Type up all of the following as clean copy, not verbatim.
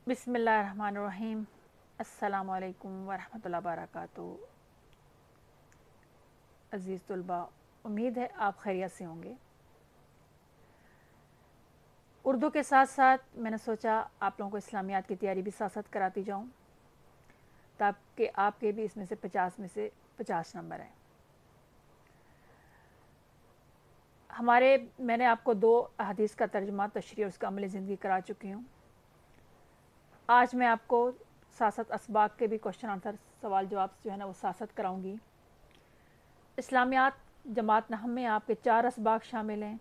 بسم اللہ الرحمن الرحیم۔ السلام علیکم ورحمۃ اللہ وبرکاتہ۔ عزیز طلباء، امید ہے آپ خیریت سے ہوں گے۔ اردو کے ساتھ ساتھ میں نے سوچا آپ لوگوں کو اسلامیات کی تیاری بھی ساتھ ساتھ کراتی جاؤں تاکہ آپ کے بھی اس میں سے 50 میں سے 50 نمبر آئیں۔ میں نے آپ کو 2 احادیث کا ترجمہ، تشریح اور اس کا عملی زندگی کرا چکی ہوں۔ آج میں آپ کو ساتھ ساتھ اسباق کے بھی کوشچن آنسر سوال جواب جو ہے نا وہ ساتھ ساتھ کراؤں گی۔ اسلامیات جماعت نحو میں آپ کے 4 اسباق شامل ہیں،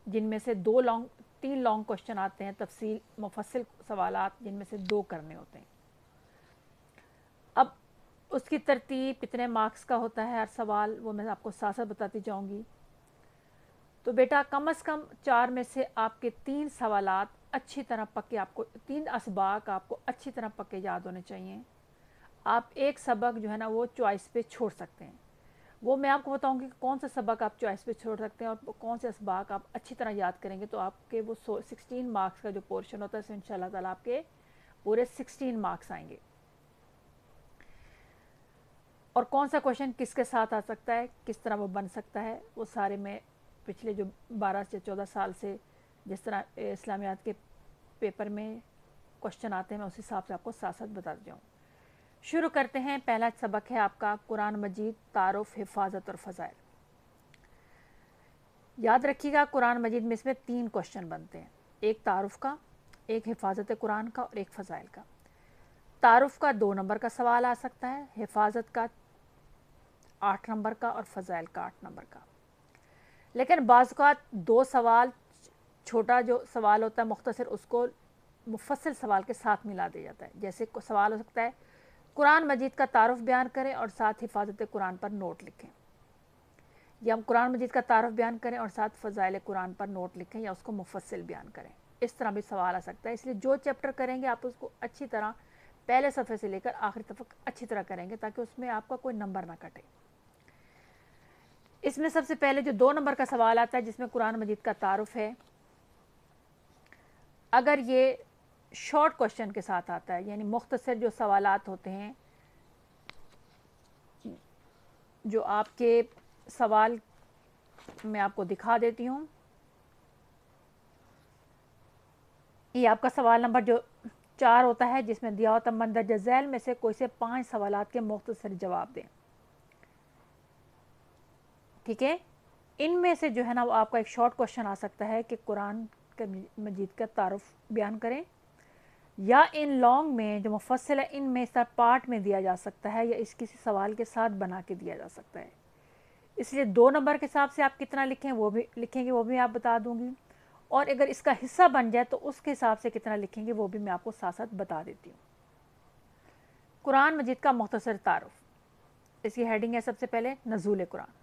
جن میں سے 3 لانگ کوشچن آتے ہیں، تفصیل مفصل سوالات جن میں سے 2 کرنے ہوتے ہیں۔ اب اس کی ترتیب کتنے مارکس کا ہوتا ہے ہر سوال، وہ میں آپ کو ساتھ ساتھ بتاتی جاؤں گی۔ تو بیٹا کم از کم 4 میں سے آپ کے 3 سوالات اچھی طرح پکے، آپ کو 3 اسباق آپ کو اچھی طرح پکے یاد ہونے چاہیے۔ آپ ایک سبق جو ہے نا وہ چوائس پہ چھوڑ سکتے ہیں، وہ میں آپ کو بتاؤں گی کہ کون سا سبق آپ چوائس پہ چھوڑ سکتے ہیں اور کون سے اسباق آپ اچھی طرح یاد کریں گے تو آپ کے وہ 16 مارکس کا جو پورشن ہوتا ہے اس میں انشاءاللہ تعالیٰ آپ کے پورے 16 مارکس آئیں گے۔ اور کون سا کوشچن کس کے ساتھ آ سکتا ہے، کس طرح وہ بن سکتا ہے، وہ سارے میں پچھلے جو 12 سے 14 سال سے جس طرح اسلامیات کے پیپر میں کوشچن آتے ہیں میں اس حساب سے آپ کو ساتھ ساتھ بتا جاؤں۔ شروع کرتے ہیں۔ پہلا سبق ہے آپ کا قرآن مجید، تعارف، حفاظت اور فضائل۔ یاد رکھیے گا قرآن مجید میں اس میں 3 کوشچن بنتے ہیں، ایک تعارف کا، ایک حفاظت قرآن کا اور ایک فضائل کا۔ تعارف کا 2 نمبر کا سوال آ سکتا ہے، حفاظت کا 8 نمبر کا اور فضائل کا 8 نمبر کا۔ لیکن بعض اوقات 2 سوال، چھوٹا جو سوال ہوتا ہے مختصر، اس کو مفصل سوال کے ساتھ ملا دیا جاتا ہے۔ جیسے سوال ہو سکتا ہے قرآن مجید کا تعارف بیان کریں اور ساتھ حفاظت قرآن پر نوٹ لکھیں، یا ہم قرآن مجید کا تعارف بیان کریں اور ساتھ فضائل قرآن پر نوٹ لکھیں یا اس کو مفصل بیان کریں۔ اس طرح بھی سوال آ سکتا ہے، اس لیے جو چیپٹر کریں گے آپ اس کو اچھی طرح پہلے صفحے سے لے کر آخری صفحے اچھی طرح کریں گے تاکہ اس میں آپ کا کوئی نمبر نہ کٹے۔ اس میں سب سے پہلے جو 2 نمبر کا سوال آتا ہے جس میں قرآن مجید کا تعارف ہے، اگر یہ شارٹ کوشچن کے ساتھ آتا ہے یعنی مختصر جو سوالات ہوتے ہیں، جو آپ کے سوال میں آپ کو دکھا دیتی ہوں، یہ آپ کا سوال نمبر جو 4 ہوتا ہے جس میں دیا ہوتا ہے مندرجہ ذیل میں سے کوئی سے 5 سوالات کے مختصر جواب دیں، ٹھیک ہے۔ ان میں سے جو ہے نا وہ آپ کا ایک شارٹ کوشچن آ سکتا ہے کہ قرآن مجید کا تعارف بیان کریں، یا ان لانگ میں جو مفصل ہے ان میں سب پارٹ میں دیا جا سکتا ہے یا اس کسی سوال کے ساتھ بنا کے دیا جا سکتا ہے۔ اس لیے 2 نمبر کے حساب سے آپ کتنا لکھیں وہ بھی لکھیں گے، وہ بھی آپ بتا دوں گی، اور اگر اس کا حصہ بن جائے تو اس کے حساب سے کتنا لکھیں گے وہ بھی میں آپ کو ساتھ ساتھ بتا دیتی ہوں۔ قرآن مجید کا مختصر تعارف، اس کی ہیڈنگ ہے سب سے پہلے نزول قرآن۔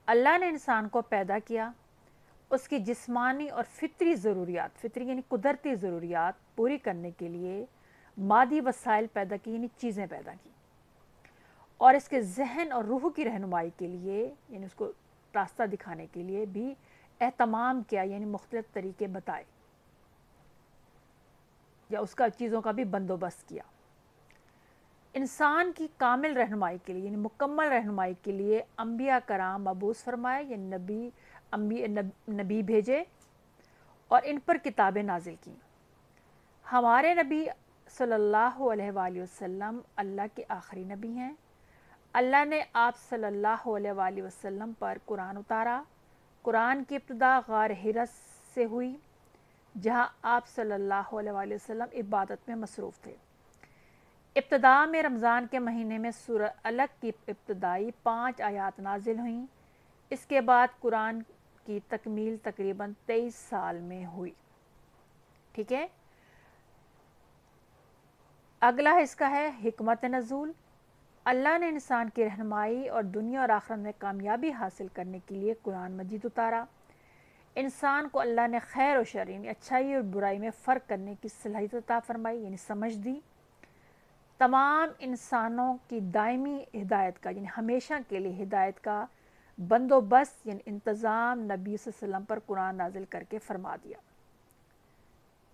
اللہ نے انسان کو پیدا کیا، اس کی جسمانی اور فطری ضروریات، فطری یعنی قدرتی ضروریات پوری کرنے کے لیے مادی وسائل پیدا کی یعنی چیزیں پیدا کی، اور اس کے ذہن اور روح کی رہنمائی کے لیے یعنی اس کو راستہ دکھانے کے لیے بھی اہتمام کیا یعنی مختلف طریقے بتائے یا اس کا چیزوں کا بھی بندوبست کیا۔ انسان کی کامل رہنمائی کے لیے یعنی مکمل رہنمائی کے لیے انبیاء کرام مبعوث فرمائے یعنی نبی بھیجے اور ان پر کتابیں نازل کیں۔ ہمارے نبی صلی اللہ علیہ وآلہ وسلم اللہ کے آخری نبی ہیں۔ اللہ نے آپ صلی اللہ علیہ وآلہ وسلم پر قرآن اتارا۔ قرآن کی ابتدا غار حرا سے ہوئی جہاں آپ صلی اللہ علیہ وآلہ وسلم عبادت میں مصروف تھے۔ ابتدا میں رمضان کے مہینے میں سورہ علق کی ابتدائی 5 آیات نازل ہوئیں۔ اس کے بعد قرآن کی تکمیل تقریباً 23 سال میں ہوئی، ٹھیک ہے۔ اگلا اس کا ہے حکمت نزول۔ اللہ نے انسان کی رہنمائی اور دنیا اور آخرت میں کامیابی حاصل کرنے کے لیے قرآن مجید اتارا۔ انسان کو اللہ نے خیر و شر یعنی اچھائی اور برائی میں فرق کرنے کی صلاحیت عطا فرمائی یعنی سمجھ دی۔ تمام انسانوں کی دائمی ہدایت کا یعنی ہمیشہ کے لیے ہدایت کا بندوبست یعنی انتظام نبی صلی اللہ علیہ وسلم پر قرآن نازل کر کے فرما دیا۔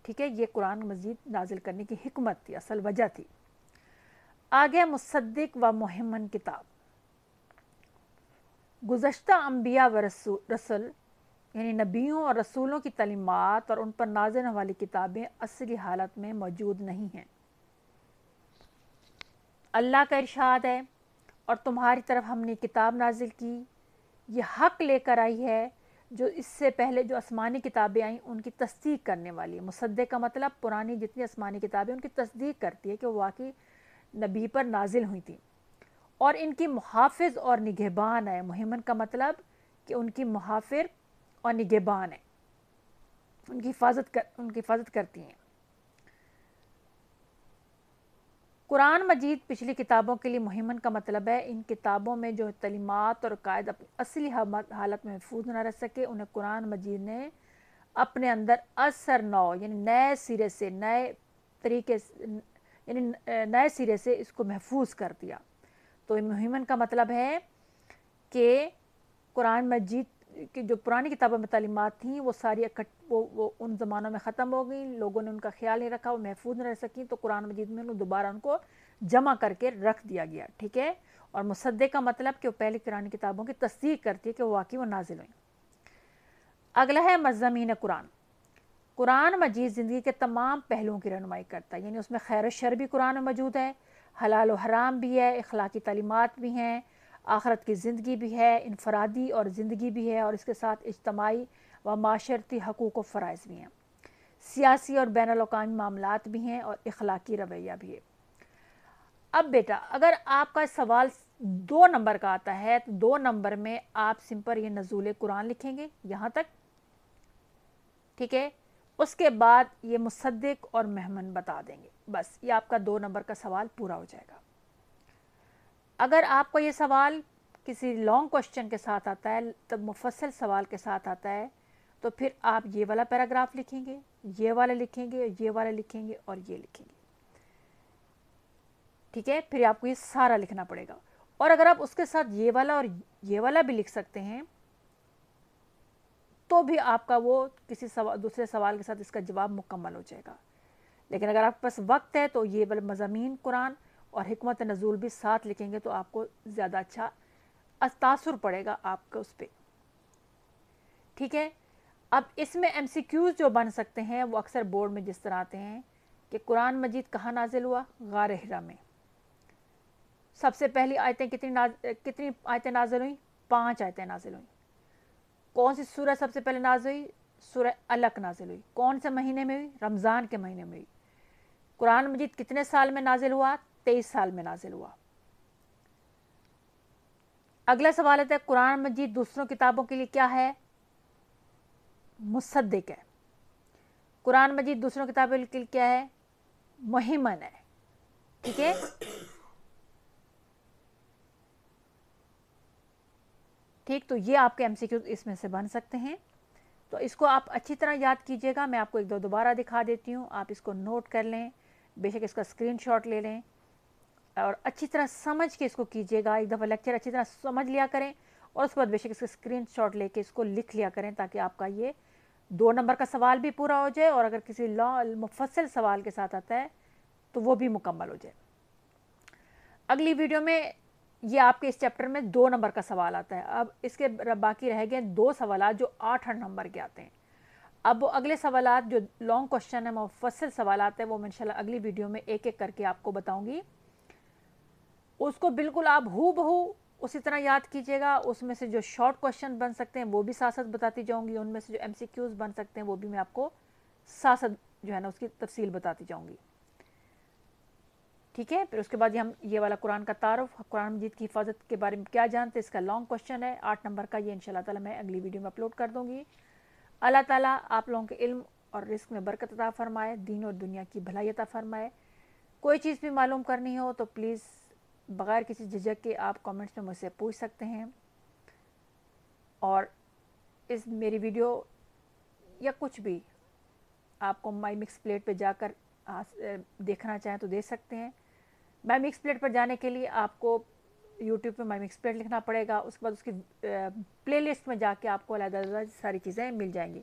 ٹھیک ہے، یہ قرآن مجید نازل کرنے کی حکمت تھی، اصل وجہ تھی۔ آگے مصدق و محمن کتاب، گزشتہ انبیاء و رسول یعنی نبیوں اور رسولوں کی تعلیمات اور ان پر نازل ہونے والی کتابیں اصلی حالت میں موجود نہیں ہیں۔ اللہ کا ارشاد ہے، اور تمہاری طرف ہم نے کتاب نازل کی، یہ حق لے کر آئی ہے جو اس سے پہلے جو آسمانی کتابیں آئیں ان کی تصدیق کرنے والی ہے۔ مصدق کا مطلب پرانی جتنی آسمانی کتابیں ان کی تصدیق کرتی ہے کہ وہ واقعی نبی پر نازل ہوئی تھیں، اور ان کی محافظ اور نگہبان ہے۔ محمن کا مطلب کہ ان کی محافظ اور نگہبان ہیں، ان کی حفاظت کرتی ہیں۔ قرآن مجید پچھلی کتابوں کے لیے محمن کا مطلب ہے ان کتابوں میں جو تعلیمات اور قائد اپنی اصلی حالت میں محفوظ نہ رہ سکے، انہیں قرآن مجید نے اپنے اندر اثر نو یعنی نئے سرے سے نئے سرے سے اس کو محفوظ کر دیا۔ تو محمن کا مطلب ہے کہ قرآن مجید کی جو پرانی کتابوں میں تعلیمات تھیں وہ ساری وہ ان زمانوں میں ختم ہو گئیں، لوگوں نے ان کا خیال نہیں رکھا، وہ محفوظ نہ رہ سکیں، تو قرآن مجید میں دوبارہ ان کو جمع کر کے رکھ دیا گیا، ٹھیک ہے۔ اور مصدق کا مطلب کہ وہ پہلی پرانی کتابوں کی تصدیق کرتی ہے کہ وہ واقعی وہ نازل ہوئیں۔ اگلا ہے مضامین قرآن۔ قرآن مجید زندگی کے تمام پہلوؤں کی رہنمائی کرتا ہے، یعنی اس میں خیر و شر بھی قرآن میں موجود ہے، حلال و حرام بھی ہے، اخلاقی تعلیمات بھی ہیں، آخرت کی زندگی بھی ہے، انفرادی اور زندگی بھی ہے، اور اس کے ساتھ اجتماعی و معاشرتی حقوق و فرائض بھی ہیں، سیاسی اور بین الاقوامی معاملات بھی ہیں، اور اخلاقی رویہ بھی ہے۔ اب بیٹا اگر آپ کا سوال 2 نمبر کا آتا ہے تو 2 نمبر میں آپ سمپل یہ نزول قرآن لکھیں گے یہاں تک، ٹھیک ہے، اس کے بعد یہ مصدق اور محمن بتا دیں گے، بس یہ آپ کا 2 نمبر کا سوال پورا ہو جائے گا۔ اگر آپ کو یہ سوال کسی لانگ کوشچن کے ساتھ آتا ہے، تب مفصل سوال کے ساتھ آتا ہے، تو پھر آپ یہ والا پیراگراف لکھیں گے، یہ والا لکھیں گے، یہ والا لکھیں گے، اور یہ لکھیں گے، ٹھیک ہے۔ پھر آپ کو یہ سارا لکھنا پڑے گا، اور اگر آپ اس کے ساتھ یہ والا اور یہ والا بھی لکھ سکتے ہیں تو بھی آپ کا وہ کسی دوسرے سوال کے ساتھ اس کا جواب مکمل ہو جائے گا۔ لیکن اگر آپ کے پاس وقت ہے تو یہ مضامین قرآن اور حکمت نزول بھی ساتھ لکھیں گے تو آپ کو زیادہ اچھا تاثر پڑے گا آپ کا اس پہ، ٹھیک ہے۔ اب اس میں ایم سی کیوز جو بن سکتے ہیں وہ اکثر بورڈ میں جس طرح آتے ہیں کہ قرآن مجید کہاں نازل ہوا؟ غار حرا میں۔ سب سے پہلی آیتیں کتنی آیتیں نازل ہوئیں؟ 5 آیتیں نازل ہوئیں۔ کون سی سورہ سب سے پہلے نازل ہوئی؟ سورہ علق نازل ہوئی۔ کون سے مہینے میں ہوئی؟ رمضان کے مہینے میں ہوئی۔ قرآن مجید کتنے سال میں نازل ہوا؟ 23 سال میں نازل ہوا۔ اگلا سوال ہے قرآن مجید دوسروں کتابوں کے لیے کیا ہے؟ مصدق ہے۔ قرآن مجید دوسروں کتابوں کے لیے کیا ہے؟ محمن ہے، ٹھیک ہے۔ ٹھیک، تو یہ آپ کے ایم سی کیو اس میں سے بن سکتے ہیں، تو اس کو آپ اچھی طرح یاد کیجئے گا۔ میں آپ کو ایک دو دوبارہ دکھا دیتی ہوں، آپ اس کو نوٹ کر لیں، بے شک اس کا اسکرین شاٹ لے لیں اور اچھی طرح سمجھ کے اس کو کیجئے گا۔ ایک دفعہ لیکچر اچھی طرح سمجھ لیا کریں اور اس کے بعد بے شک اس کا اسکرین شاٹ لے کے اس کو لکھ لیا کریں تاکہ آپ کا یہ 2 نمبر کا سوال بھی پورا ہو جائے، اور اگر کسی مفصل سوال کے ساتھ آتا ہے تو وہ بھی مکمل ہو جائے۔ اگلی ویڈیو میں یہ آپ کے اس چیپٹر میں 2 نمبر کا سوال آتا ہے۔ اب اس کے باقی رہ گئے 2 سوالات جو 8 نمبر کے آتے ہیں۔ اب وہ اگلے سوالات جو لانگ کوشچن ہے، مفصل سوالات ہیں، وہ میں انشاءاللہ اگلی ویڈیو میں ایک ایک کر کے آپ کو بتاؤں گی۔ اس کو بالکل آپ ہو بہو اسی طرح یاد کیجئے گا۔ اس میں سے جو شارٹ کوشچن بن سکتے ہیں وہ بھی ساتھ ساتھ بتاتی جاؤں گی، ان میں سے جو ایم سی کیوز بن سکتے ہیں وہ بھی میں آپ کو ساتھ ساتھ جو ہے نا اس کی تفصیل بتاتی جاؤں گی، ٹھیک ہے۔ پھر اس کے بعد ہم یہ والا قرآن کا تعارف، قرآن مجید کی حفاظت کے بارے میں کیا جانتے ہیں، اس کا لانگ کوشچن ہے 8 نمبر کا، یہ انشاءاللہ تعالی میں اگلی ویڈیو میں اپلوڈ کر دوں گی۔ اللہ تعالیٰ آپ لوگوں کے علم اور رزق میں برکت عطا فرمائے، دین اور دنیا کی بھلائی عطا فرمائے۔ کوئی چیز بھی معلوم کرنی ہو تو پلیز بغیر کسی جھجک کے آپ کامنٹس میں مجھ سے پوچھ سکتے ہیں، اور اس میری ویڈیو یا کچھ بھی آپ کو مائی مکس پلیٹ پہ جا کر دیکھنا چاہیں تو دیکھ سکتے ہیں۔ مائی مکس پلیٹ پر جانے کے لیے آپ کو یوٹیوب پہ مائی مکس پلیٹ لکھنا پڑے گا، اس کے بعد اس کی پلے لسٹ میں جا کے آپ کو علیحدہ ساری چیزیں مل جائیں گی۔